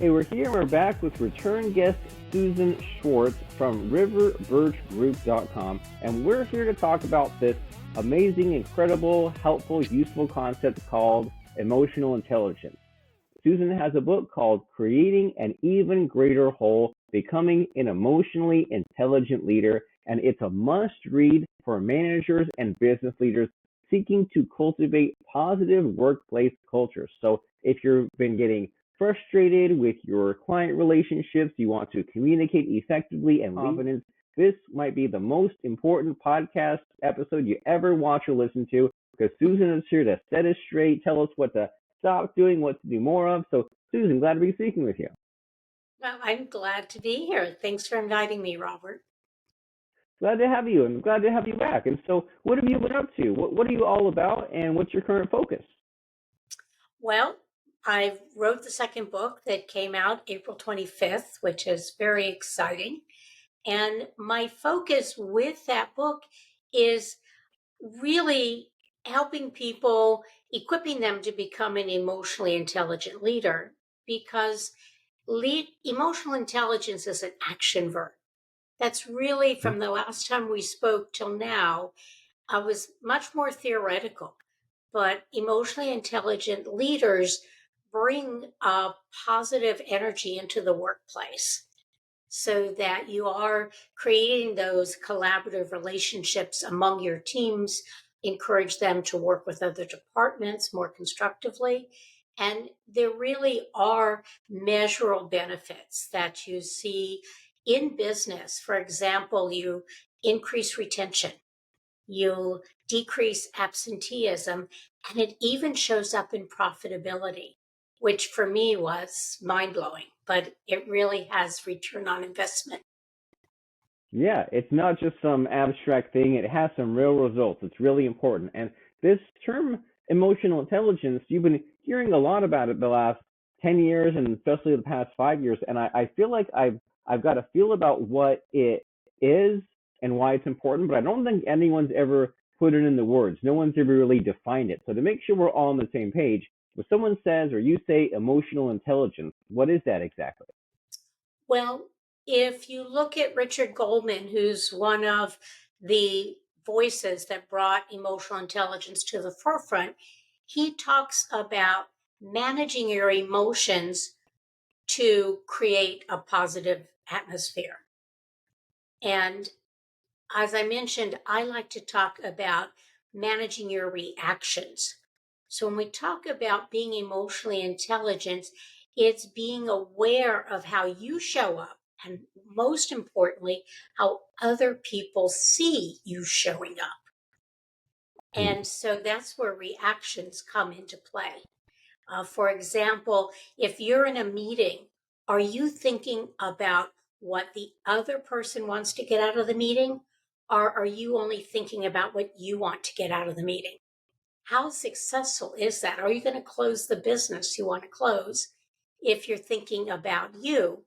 Hey, we're back with return guest Susan Schwartz from riverbirchgroup.com, and we're here to talk about this amazing, incredible, helpful, useful concept called emotional intelligence. Susan has a book called Creating an Even Greater Whole, Becoming an Emotionally Intelligent Leader, and it's a must read for managers and business leaders seeking to cultivate positive workplace culture. So if you've been getting frustrated with your client relationships, you want to communicate effectively and confidence, this might be the most important podcast episode you ever watch or listen to, because Susan is here to set us straight, tell us what to stop doing, what to do more of. So Susan, glad to be speaking with you. Well, I'm glad to be here. Thanks for inviting me, Robert. Glad to have you, and glad to have you back. And so what have you been up to? What are you all about, and what's your current focus? Well, I wrote the second book that came out April 25th, which is very exciting. And my focus with that book is really helping people, equipping them to become an emotionally intelligent leader, because emotional intelligence is an action verb. That's really from the last time we spoke till now, I was much more theoretical, but emotionally intelligent leaders bring a positive energy into the workplace so that you are creating those collaborative relationships among your teams, encourage them to work with other departments more constructively. And there really are measurable benefits that you see in business. For example, you increase retention, you decrease absenteeism, and it even shows up in profitability, which for me was mind blowing, but it really has return on investment. Yeah, it's not just some abstract thing. It has some real results. It's really important. And this term, emotional intelligence, you've been hearing a lot about it the last 10 years and especially the past 5 years. And I feel like I've got a feel about what it is and why it's important, but I don't think anyone's ever put it in the words. No one's ever really defined it. So to make sure we're all on the same page, when someone says or you say emotional intelligence, what is that exactly? Well, if you look at Richard Goldman, who's one of the voices that brought emotional intelligence to the forefront, he talks about managing your emotions to create a positive atmosphere. And as I mentioned, I like to talk about managing your reactions. So when we talk about being emotionally intelligent, it's being aware of how you show up, and most importantly, how other people see you showing up. And so that's where reactions come into play. For example, if you're in a meeting, are you thinking about what the other person wants to get out of the meeting? Or are you only thinking about what you want to get out of the meeting? How successful is that? Are you going to close the business you want to close if you're thinking about you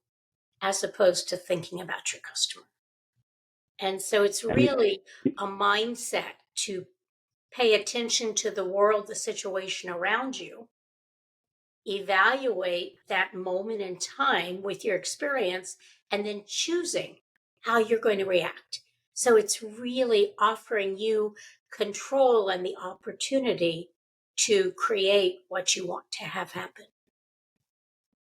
as opposed to thinking about your customer? And so it's I mean, really a mindset to pay attention to the world, the situation around you, evaluate that moment in time with your experience, and then choosing how you're going to react. So it's really offering you control and the opportunity to create what you want to have happen.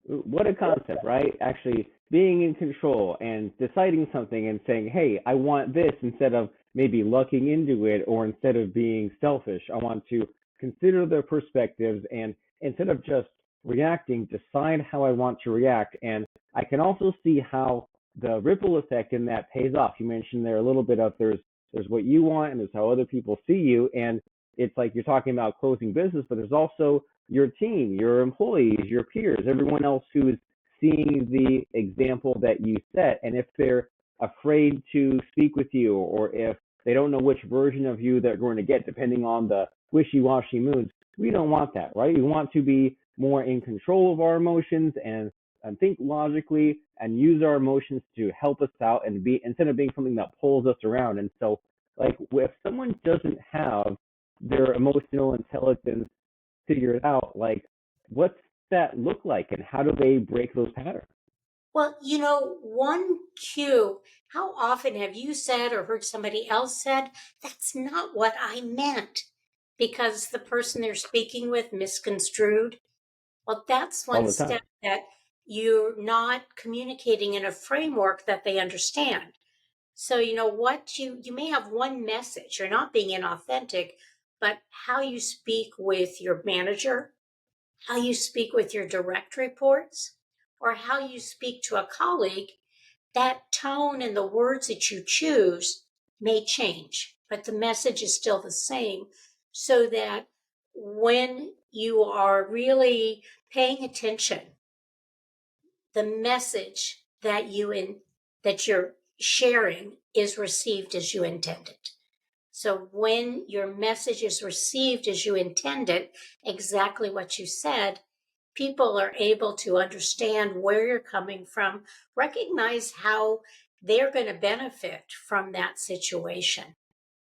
what a concept, right? Actually being in control and deciding something and saying, hey, I want this, instead of maybe lucking into it, or instead of being selfish, I want to consider their perspectives, and instead of just reacting, decide how I want to react. And I can also see how the ripple effect in that pays off. You mentioned there a little bit of there's what you want and there's how other people see you. And it's like you're talking about closing business, but there's also your team, your employees, your peers, everyone else who is seeing the example that you set. And if they're afraid to speak with you, or if they don't know which version of you they're going to get, depending on the wishy-washy moods, we don't want that, right? We want to be more in control of our emotions and think logically and use our emotions to help us out, and be, instead of being something that pulls us around. And so, like, if someone doesn't have their emotional intelligence figured out, like, what's that look like, and how do they break those patterns? Well, one cue, how often have you said or heard somebody else said, that's not what I meant, because the person they're speaking with misconstrued? Well, that's All one the time. step that you're not communicating in a framework that they understand. So, what you may have one message, you're not being inauthentic, but how you speak with your manager, how you speak with your direct reports, or how you speak to a colleague, that tone and the words that you choose may change, but the message is still the same. So that when you are really paying attention, the message that you're sharing is received as you intended. So when your message is received as you intended, exactly what you said, people are able to understand where you're coming from, recognize how they're going to benefit from that situation.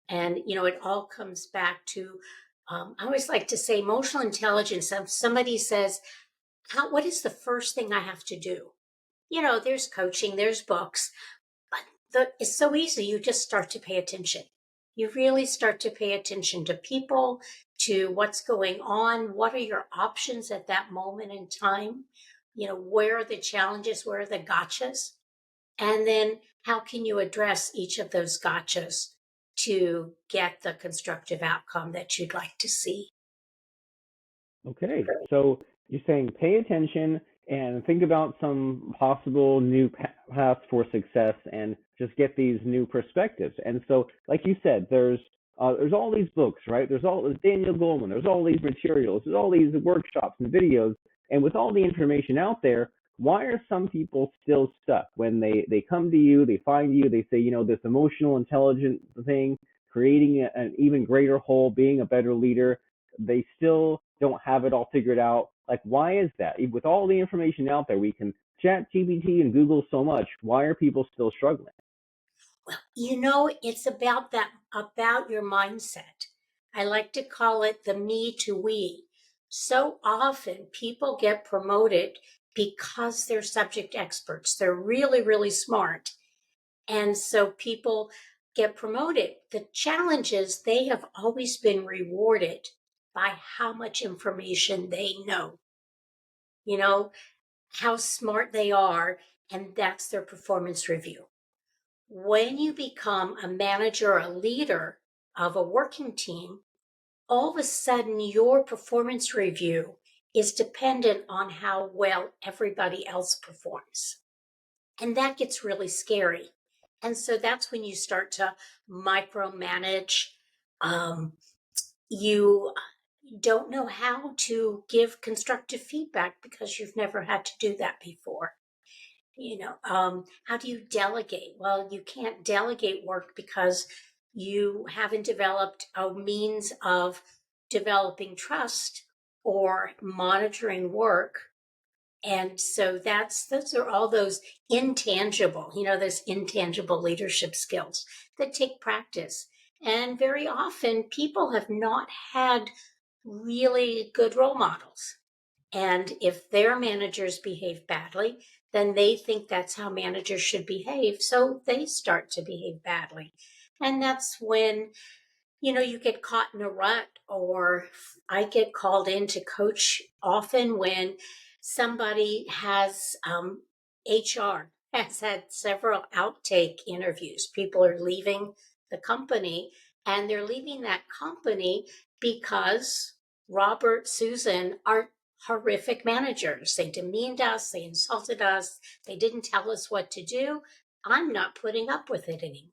And, it all comes back to, I always like to say emotional intelligence. If somebody says, what is the first thing I have to do? There's coaching, there's books, but it's so easy. You just start to pay attention. You really start to pay attention to people, to what's going on. What are your options at that moment in time? Where are the challenges? Where are the gotchas? And then how can you address each of those gotchas to get the constructive outcome that you'd like to see? Okay, so you're saying pay attention and think about some possible new paths for success, and just get these new perspectives. And so, like you said, there's all these books, right? There's Daniel Goleman, there's all these materials, there's all these workshops and videos, and with all the information out there, why are some people still stuck when they come to you, they find you, they say, this emotional intelligence thing, creating an even greater whole, being a better leader, they still don't have it all figured out. Like, why is that? With all the information out there, we can chat GPT and Google so much. Why are people still struggling? Well, it's about your mindset. I like to call it the me to we. So often people get promoted because they're subject experts. They're really, really smart. And so people get promoted. The challenge is they have always been rewarded by how much information they know, you know, how smart they are, and that's their performance review. When you become a manager, a leader of a working team, all of a sudden your performance review is dependent on how well everybody else performs. And that gets really scary. And so that's when you start to micromanage. You don't know how to give constructive feedback because you've never had to do that before. How do you delegate? Well, you can't delegate work because you haven't developed a means of developing trust or monitoring work. And so those are all those those intangible leadership skills that take practice. And very often people have not had really good role models. And if their managers behave badly, then they think that's how managers should behave. So they start to behave badly. And that's when, you get caught in a rut, or I get called in to coach often when somebody has HR has had several outtake interviews. People are leaving the company, and they're leaving that company because Robert, Susan aren't horrific managers. They demeaned us, they insulted us, they didn't tell us what to do. I'm not putting up with it anymore.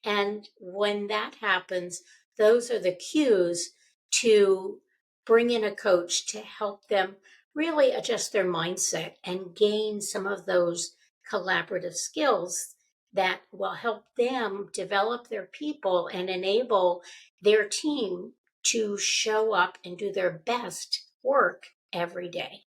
And when that happens, those are the cues to bring in a coach to help them really adjust their mindset and gain some of those collaborative skills that will help them develop their people and enable their team to show up and do their best work every day.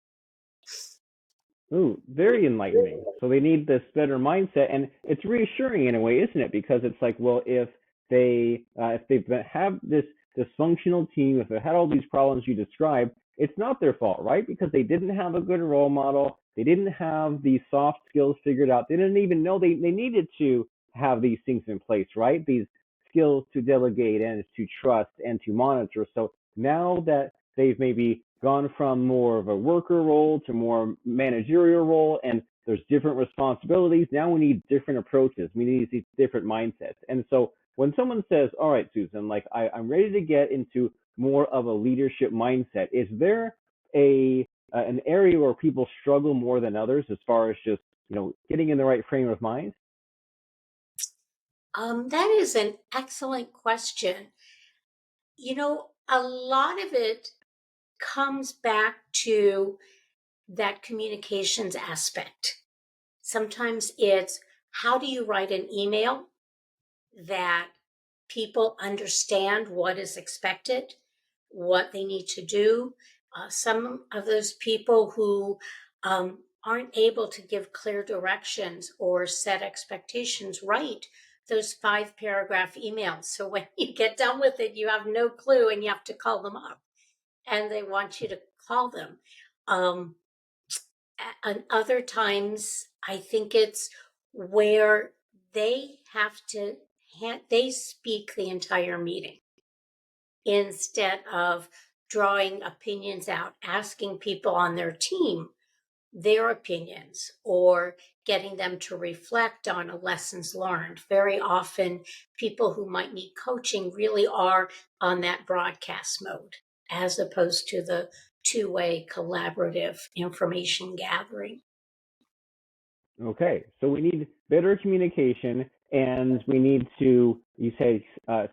Ooh, very enlightening. So they need this better mindset, and it's reassuring in a way, isn't it? Because it's like, well, if they have this dysfunctional team, if they had all these problems you described, it's not their fault, right? Because they didn't have a good role model. They didn't have these soft skills figured out. They didn't even know they needed to have these things in place, right? These skills to delegate and to trust and to monitor. So now that they've maybe gone from more of a worker role to more managerial role, and there's different responsibilities, now we need different approaches. We need these different mindsets. And so when someone says, all right, Susan, like I'm ready to get into more of a leadership mindset, is there an area where people struggle more than others as far as just, getting in the right frame of mind? That is an excellent question. A lot of it comes back to that communications aspect. Sometimes it's how do you write an email that people understand what is expected, what they need to do. Some of those people who aren't able to give clear directions or set expectations write those 5 paragraph emails. So when you get done with it, you have no clue and you have to call them up and they want you to call them. Um, and other times, I think it's where they have to, they speak the entire meeting instead of drawing opinions out, asking people on their team their opinions or getting them to reflect on lessons learned. Very often, people who might need coaching really are on that broadcast mode as opposed to the two-way collaborative information gathering. Okay, so we need better communication, and we need to, you say,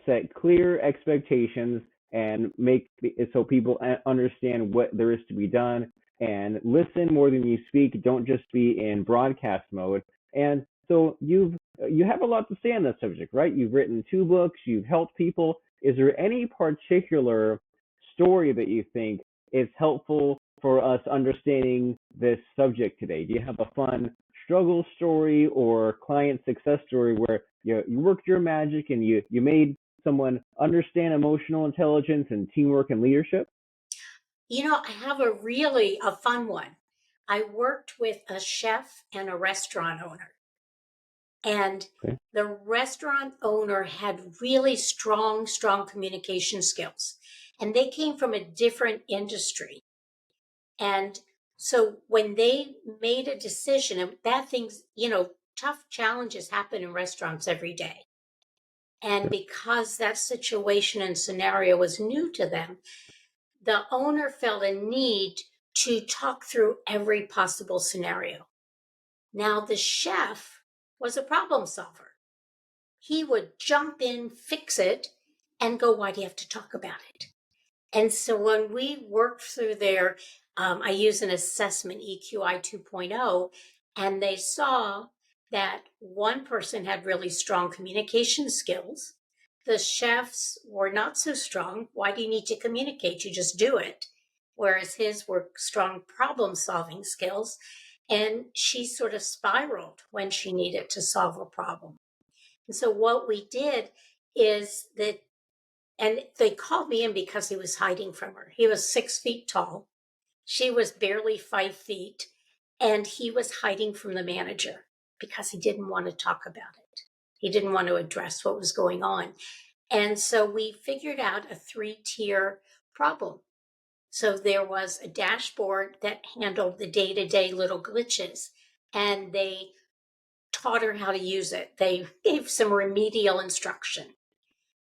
set clear expectations and make so people understand what there is to be done, and listen more than you speak. Don't just be in broadcast mode. And so you have a lot to say on this subject, right? You've written 2 books. You've helped people. Is there any particular story that you think is helpful for us understanding this subject today? Do you have a fun struggle story or client success story where you worked your magic and you made someone understand emotional intelligence and teamwork and leadership? I have a fun one. I worked with a chef and a restaurant owner, and Okay. the restaurant owner had really strong communication skills, and they came from a different industry. And so when they made a decision, and bad things, tough challenges happen in restaurants every day. And Yep. because that situation and scenario was new to them, the owner felt a need to talk through every possible scenario. Now, the chef was a problem solver. He would jump in, fix it, and go, why do you have to talk about it? And so when we worked through I use an assessment, EQI 2.0, and they saw that one person had really strong communication skills. The chefs were not so strong. Why do you need to communicate? You just do it. Whereas his were strong problem solving skills. And she sort of spiraled when she needed to solve a problem. And so what we did is that and they called me in because he was hiding from her. He was 6 feet tall. She was barely 5 feet. And he was hiding from the manager because he didn't want to talk about it. He didn't want to address what was going on. And so we figured out a 3-tier problem. So there was a dashboard that handled the day-to-day little glitches, and they taught her how to use it. They gave some remedial instruction.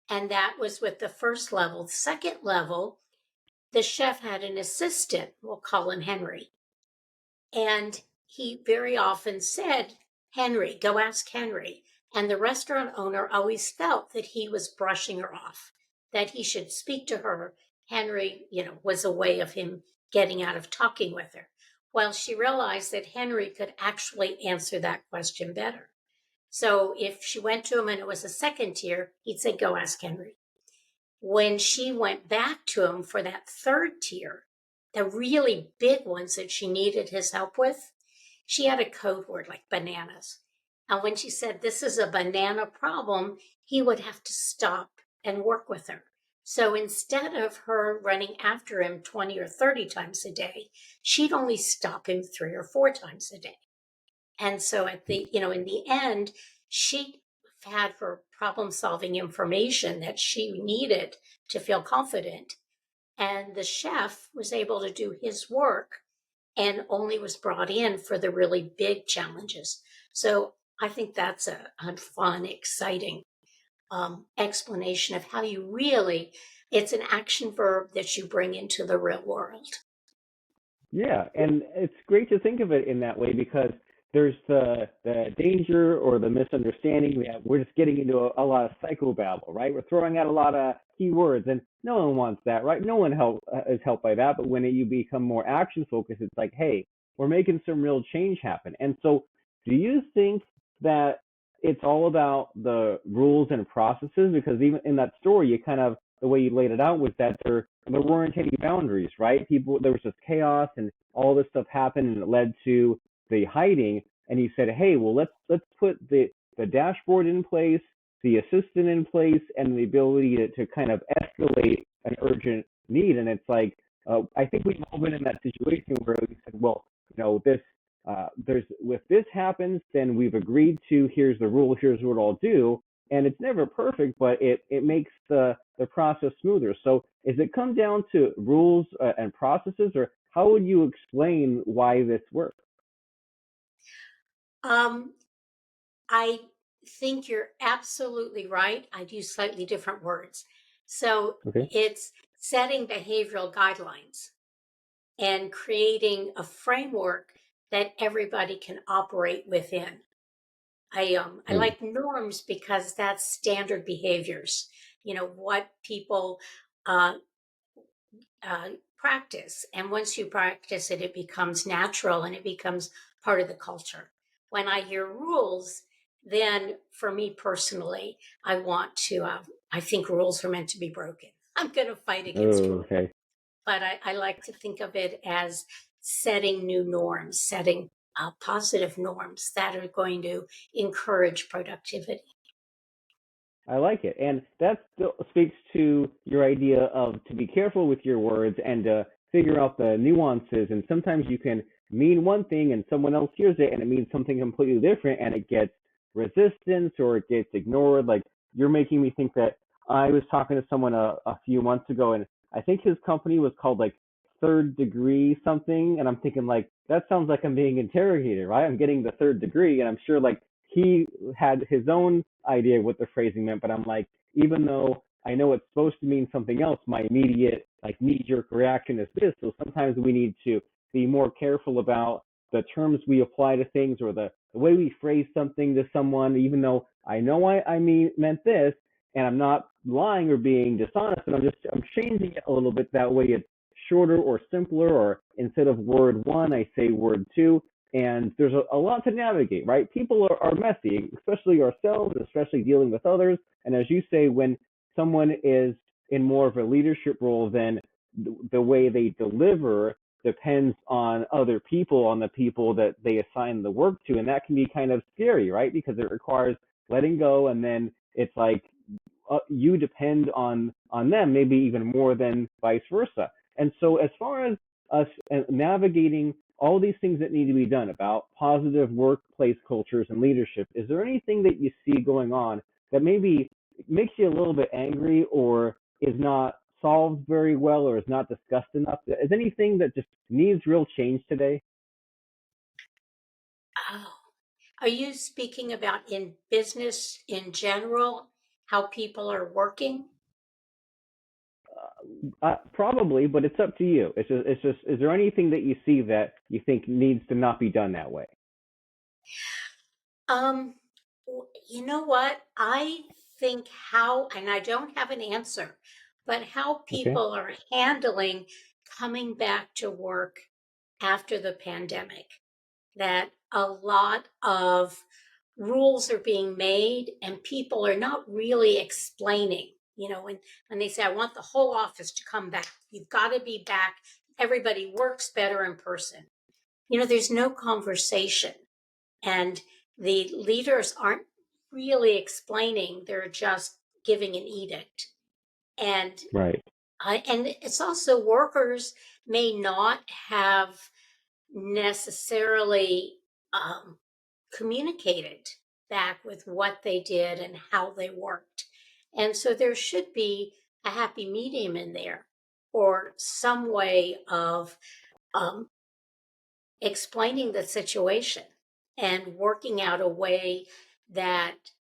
And that was with the first level. The second level, the chef had an assistant, we'll call him Henry. And he very often said, Henry, go ask Henry. And the restaurant owner always felt that he was brushing her off, that he should speak to her. Henry, was a way of him getting out of talking with her. Well, she realized that Henry could actually answer that question better. So if she went to him and it was a second tier, he'd say, go ask Henry. When she went back to him for that third tier, the really big ones that she needed his help with, she had a code word like bananas. And when she said, this is a banana problem, he would have to stop and work with her. So instead of her running after him 20 or 30 times a day, she'd only stop him 3 or 4 times a day. And so in the end, she had her problem solving information that she needed to feel confident. And the chef was able to do his work and only was brought in for the really big challenges. So I think that's a fun, exciting explanation of how you really, it's an action verb that you bring into the real world. Yeah, and it's great to think of it in that way because there's the danger or the misunderstanding. We're just getting into a lot of psychobabble, right? We're throwing out a lot of keywords, and no one wants that, right? No one is helped by that. But when you become more action focused, it's like, hey, we're making some real change happen. And so, do you think that it's all about the rules and processes? Because even in that story, you kind of the way you laid it out was that there weren't any boundaries, right? There was just chaos and all this stuff happened and it led to the hiding. And he said, hey, well, let's put the dashboard in place, the assistant in place, and the ability to kind of escalate an urgent need. And it's like, I think we've all been in that situation where we said, well, this, if this happens, then we've agreed to, here's the rule, here's what I'll do. And it's never perfect, but it makes the process smoother. So does it come down to rules and processes, or how would you explain why this works? Um, I think you're absolutely right. I'd use slightly different words. So Okay. it's setting behavioral guidelines and creating a framework that everybody can operate within. I Mm. like norms because that's standard behaviors. What people uh, practice, and once you practice it, it becomes natural and it becomes part of the culture. When I hear rules, then for me personally, I want to. I think rules are meant to be broken. I'm going to fight against Oh, rules, okay. but I like to think of it as setting new norms, setting positive norms that are going to encourage productivity. I like it. And that still speaks to your idea of to be careful with your words and to figure out the nuances. And sometimes you can mean one thing and someone else hears it and it means something completely different and it gets resistance or it gets ignored. Like you're making me think that I was talking to someone a few months ago and I think his company was called like third degree something. And I'm thinking like, that sounds like I'm being interrogated, right? I'm getting the third degree. And I'm sure like he had his own idea what the phrasing meant, but I'm like, even though I know it's supposed to mean something else, my immediate like knee jerk reaction is this. So sometimes we need to be more careful about the terms we apply to things or the way we phrase something to someone, even though I know meant this and I'm not lying or being dishonest, and I'm changing it a little bit that way it's shorter or simpler, or instead of word one, I say word two, and there's a lot to navigate, right? People are messy, especially ourselves, especially dealing with others. And as you say, when someone is in more of a leadership role, then the way they deliver depends on other people, on the people that they assign the work to. And that can be kind of scary, right? Because it requires letting go. And then it's like you depend on them, maybe even more than vice versa. And so as far as us navigating all these things that need to be done about positive workplace cultures and leadership, is there anything that you see going on that maybe makes you a little bit angry or is not solved very well or is not discussed enough? Is anything that just needs real change today? Oh, are you speaking about in business in general, how people are working? Probably, but it's up to you. Is there anything that you see that you think needs to not be done that way? Um, you know what? I think how, and I don't have an answer, but how Okay. people are handling coming back to work after the pandemic. That a lot of rules are being made and people are not really explaining. When they say, I want the whole office to come back, you've got to be back. Everybody works better in person. There's no conversation. And the leaders aren't really explaining, they're just giving an edict. And Right. and it's also workers may not have necessarily um, communicated back with what they did and how they worked. And so there should be a happy medium in there, or some way of um, explaining the situation and working out a way that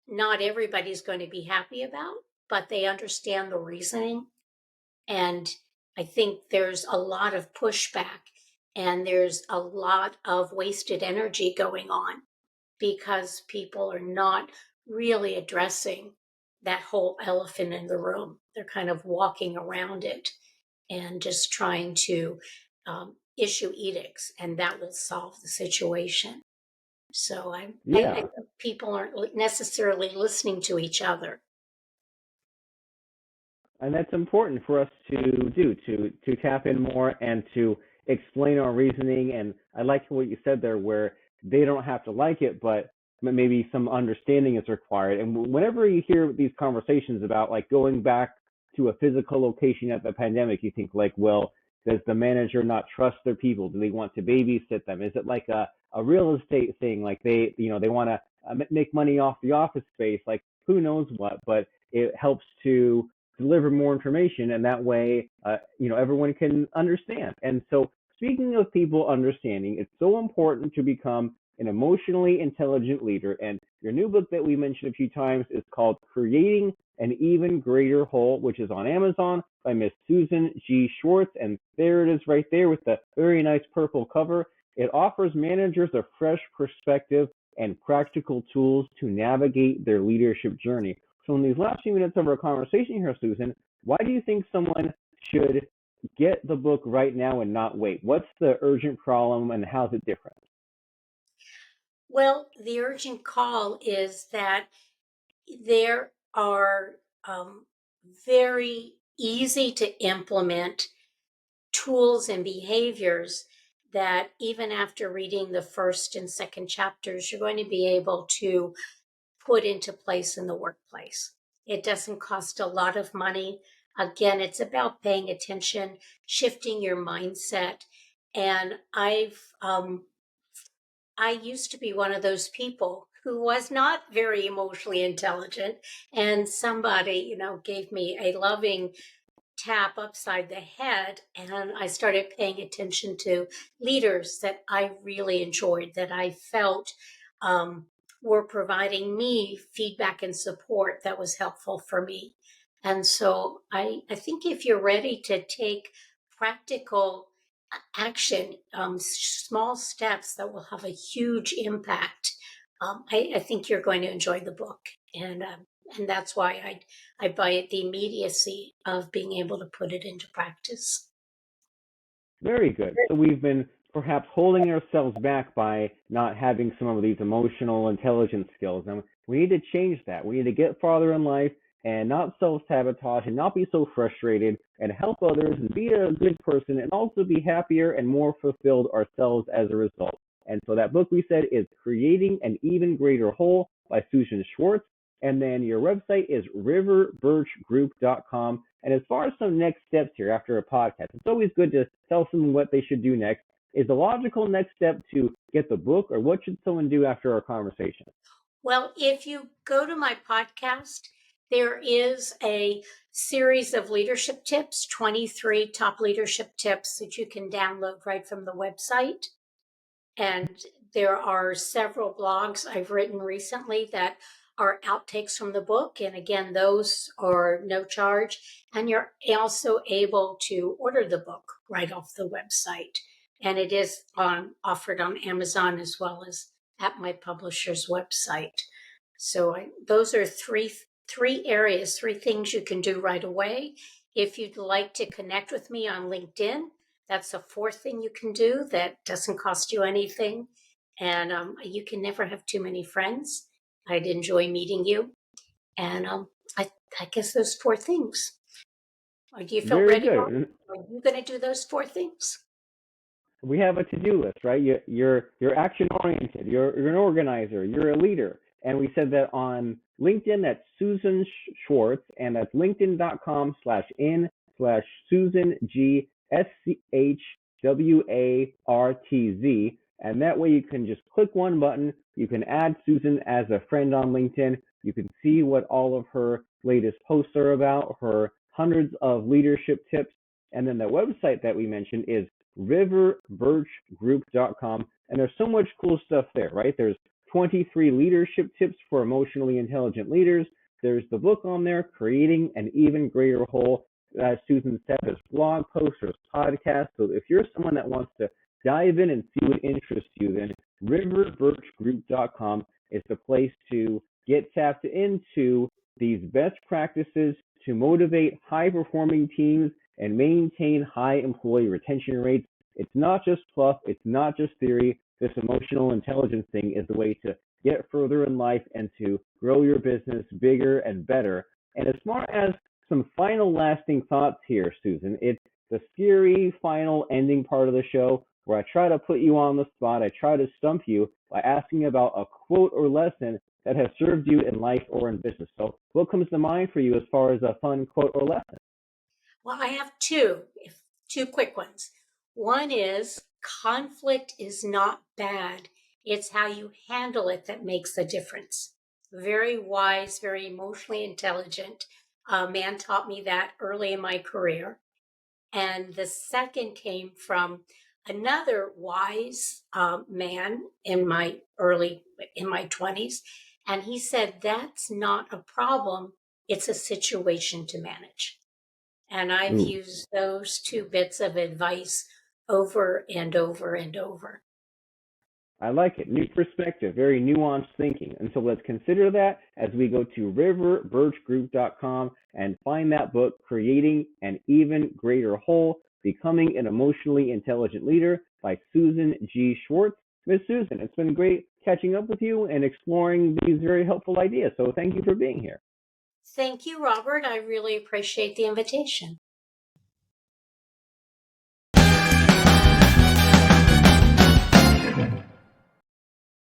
not everybody's going to be happy about, but they understand the reasoning. And I think there's a lot of pushback and there's a lot of wasted energy going on because people are not really addressing that whole elephant in the room. They're kind of walking around it and just trying to issue edicts, and that will solve the situation. So I Yeah. think people aren't necessarily listening to each other. And that's important for us to do, to tap in more and to explain our reasoning. And I like what you said there, where they don't have to like it, but maybe some understanding is required. And whenever you hear these conversations about like going back to a physical location at the pandemic, you think like, well, does the manager not trust their people? Do they want to babysit them? Is it like a real estate thing? Like they want to make money off the office space? Like who knows what? But it helps to deliver more information, and that way, everyone can understand. And so, speaking of people understanding, it's so important to become an emotionally intelligent leader. And your new book that we mentioned a few times is called Creating an Even Greater Whole, which is on Amazon by Miss Susan G. Schwartz. And there it is right there with the very nice purple cover. It offers managers a fresh perspective and practical tools to navigate their leadership journey. So in these last few minutes of our conversation here, Susan, why do you think someone should get the book right now and not wait? What's the urgent problem and how's it different? Well, the urgent call is that there are very easy to implement tools and behaviors that even after reading the first and second chapters, you're going to be able to put into place in the workplace. It doesn't cost a lot of money. Again, it's about paying attention, shifting your mindset. And I used to be one of those people who was not very emotionally intelligent, and somebody, gave me a loving tap upside the head, and I started paying attention to leaders that I really enjoyed, that I felt were providing me feedback and support that was helpful for me. And so I think if you're ready to take practical action, small steps that will have a huge impact, I think you're going to enjoy the book. And that's why I buy it, the immediacy of being able to put it into practice. Very good. So we've been perhaps holding ourselves back by not having some of these emotional intelligence skills. And we need to change that. We need to get farther in life and not self-sabotage and not be so frustrated and help others and be a good person and also be happier and more fulfilled ourselves as a result. And so that book we said is Creating an Even Greater Whole by Susan Schwartz. And then your website is riverbirchgroup.com. And as far as some next steps here after a podcast, it's always good to tell someone what they should do next. Is the logical next step to get the book, or what should someone do after our conversation? Well, if you go to my podcast, there is a series of leadership tips, 23 top leadership tips that you can download right from the website. And there are several blogs I've written recently that are outtakes from the book. And again, those are no charge. And you're also able to order the book right off the website. And it is offered on Amazon as well as at my publisher's website. So those are three areas, three things you can do right away. If you'd like to connect with me on LinkedIn, that's a fourth thing you can do that doesn't cost you anything. And you can never have too many friends. I'd enjoy meeting you. And I guess those four things. Do you feel Very ready, good. Mark? Are you going to do those four things? We have a to-do list, right? You're action oriented. You're an organizer. You're a leader. And we said that on LinkedIn, that's Susan Schwartz, and that's linkedin.com/in/Susan G SCHWARTZ. And that way you can just click one button. You can add Susan as a friend on LinkedIn. You can see what all of her latest posts are about, her hundreds of leadership tips. And then the website that we mentioned is riverbirchgroup.com. And there's so much cool stuff there, right? There's 23 leadership tips for emotionally intelligent leaders. There's the book on there, Creating an Even Greater Whole. As Susan said, there's blog posts, there's podcasts. So if you're someone that wants to dive in and see what interests you, then riverbirchgroup.com is the place to get tapped into these best practices to motivate high-performing teams and maintain high employee retention rates. It's not just fluff. It's not just theory. This emotional intelligence thing is the way to get further in life and to grow your business bigger and better. And as far as some final lasting thoughts here, Susan, it's the scary final ending part of the show where I try to put you on the spot. I try to stump you by asking about a quote or lesson that has served you in life or in business. So what comes to mind for you as far as a fun quote or lesson? Well, I have two quick ones. One is conflict is not bad. It's how you handle it that makes the difference. Very wise, very emotionally intelligent man taught me that early in my career. And the second came from another wise man in my 20s. And he said, that's not a problem. It's a situation to manage. And I've used those two bits of advice over and over and over. I like it. New perspective, very nuanced thinking. And so let's consider that as we go to riverbirchgroup.com and find that book, Creating an Even Greater Whole, Becoming an Emotionally Intelligent Leader by Susan G. Schwartz. Miss Susan, it's been great catching up with you and exploring these very helpful ideas. So thank you for being here. Thank you, Robert. I really appreciate the invitation.